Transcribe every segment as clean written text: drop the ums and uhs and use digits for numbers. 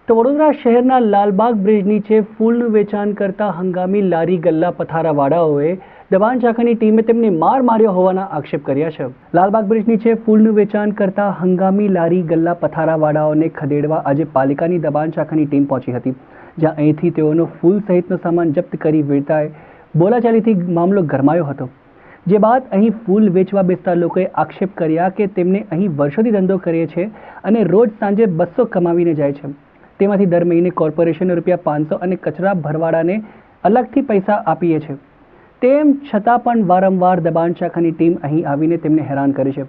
તો વડોદરા શહેરના લાલબાગ બ્રિજ નીચે ફૂલનું વેચાણ કરતા હંગામી લારી ગલ્લા પથારાવાળાઓએ દબાણ શાખાની ટીમે તેમને માર માર્યો હોવાના આક્ષેપ કર્યા છે। લાલબાગ બ્રિજ નીચે ફૂલનું વેચાણ કરતા હંગામી લારી ગલ્લા પથારાવાળાઓને ખદેડવા આજે પાલિકાની દબાણ શાખાની ટીમ પહોંચી હતી, જ્યાં અહીંથી તેઓનો ફૂલ સહિતનો સામાન જપ્ત કરી વેચાય બોલાચાલીથી મામલો ગરમાયો હતો। જે બાદ અહીં ફૂલ વેચવા બેસતા લોકોએ આક્ષેપ કર્યા કે તેમને અહીં વર્ષોથી ધંધો કરે છે અને રોજ સાંજે 200 કમાવીને જાય છે। તેમાંથી દર મહિને કોર્પોરેશનને ₹500 અને કચરા ભરવાડાને અલગથી પૈસા આપીએ છે। તેમ છતાં પણ વારંવાર દબાણ શાખાની ટીમ અહીં આવીને તેમને હેરાન કરે છે।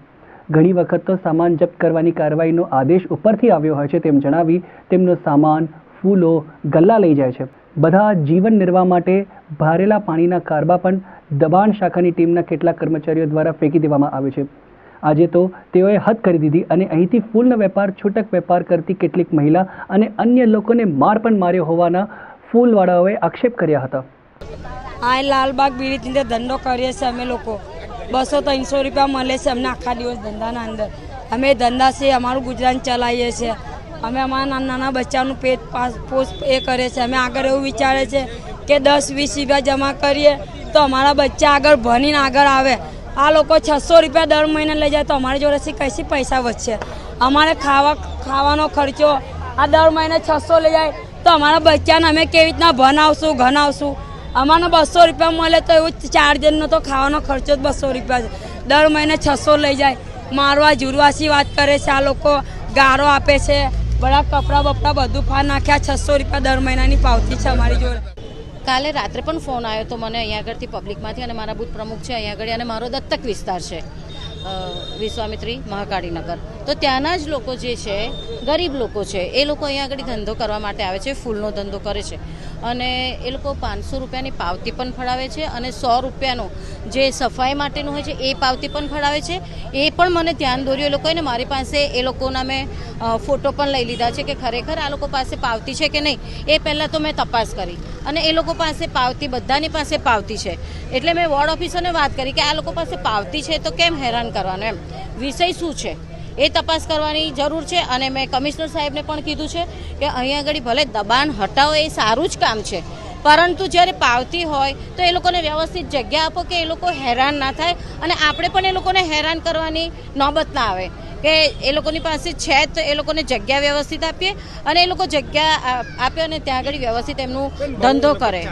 ઘણી વખત તો સામાન જપ્ત કરવાની કાર્યવાહીનો આદેશ ઉપરથી આવ્યો હોય છે તેમ જણાવી તેમનો સામાન, ફૂલો, ગલ્લા લઈ જાય છે। બધા જીવન નિર્વાહ માટે ભરેલા પાણીના કારબા પણ દબાણ શાખાની ટીમના કેટલાક કર્મચારીઓ દ્વારા ફેંકી દેવામાં આવે છે। આજે તો તેઓએ હદ કરી દીધી અને અહીંથી ફૂલનો વેપાર, છૂટક વેપાર કરતી કેટલીક મહિલા અને અન્ય લોકોને માર પણ માર્યો હોવાના ફૂલવાળાઓએ આક્ષેપ કર્યા હતા। આ લાલબાગ બ્રિજ ની ધંધો કરીએ છીએ અમે લોકો, 200-300 રૂપિયા મળે છે અમને આખા દિવસ ધંધાના અંદર। અમે ધંધા છે, અમારું ગુજરાન ચલાવીએ છીએ। અમે અમારા નાના નાના બચ્ચાનું પેટ પોષ એ કરે છે। અમે આગળ એવું વિચારે છે કે 10-20 રૂપિયા જમા કરીએ તો અમારા બચ્ચા આગળ ભણીને આગળ આવે। આ લોકો 600 રૂપિયા દર મહિને લઈ જાય તો અમારી જોડેથી કઈથી પૈસા વધશે? અમારે ખાવાનો ખર્ચો આ દર મહિને 600 લઈ જાય તો અમારા બચ્ચાને અમે કેવી રીતના ભણાવશું, ઘણાવશું? અમારે 200 રૂપિયા મળે તો એવું 4 જણનો તો ખાવાનો ખર્ચો જ 200 રૂપિયા છે। દર મહિને 600 લઈ જાય, મારવા જુરવાસી વાત કરે છે। આ લોકો ગારો આપે છે, બધા કપડાં બપડા બધું ફાર નાખ્યા। 600 રૂપિયા દર મહિનાની પાવતી છે અમારી જોડે। કાલે રાત્રે પણ ફોન આવ્યો તો મને અહીંયા આગળથી પબ્લિકમાંથી, અને મારા બૂથ પ્રમુખ છે અહીંયા આગળ, અને મારો દત્તક વિસ્તાર છે વિશ્વામિત્રી મહાકાળીનગર, તો ત્યાંના જ લોકો જે છે, ગરીબ લોકો છે, એ લોકો અહીંયા આગળ ધંધો કરવા માટે આવે છે, ફૂલનો ધંધો કરે છે, અને એ લોકો 500 રૂપિયાની પાવતી પણ ફળાવે છે અને 100 રૂપિયાનું જે સફાઈ માટેનું હોય છે એ પાવતી પણ ફળાવે છે। એ પણ મને ધ્યાન દોર્યું એ લોકોએ, ને મારી પાસે એ લોકોના મેં ફોટો પણ લઈ લીધા છે કે ખરેખર આ લોકો પાસે પાવતી છે કે નહીં, એ પહેલાં તો મેં તપાસ કરી, અને એ લોકો પાસે પાવતી, બધાની પાસે પાવતી છે। એટલે મેં વોર્ડ ઓફિસરને વાત કરી કે આ લોકો પાસે પાવતી છે તો કેમ હેરાન કરવાનું, એમ વિષય શું છે એ તપાસ કરવાની જરૂર છે। અને મેં કમિશનર સાહેબને પણ કીધું છે કે અહીંયા આગળ ભલે દબાણ હટાવો એ સારું જ કામ છે, પરંતુ જ્યારે પાવતી હોય તો એ લોકોને વ્યવસ્થિત જગ્યા આપો કે એ લોકો હેરાન ના થાય, અને આપણે પણ એ લોકોને હેરાન કરવાની નોબત ના આવે કે એ લોકોની પાસે છે તો એ લોકોને જગ્યા વ્યવસ્થિત આપીએ અને એ લોકો જગ્યા આપે અને ત્યાં આગળ વ્યવસ્થિત એમનું ધંધો કરે।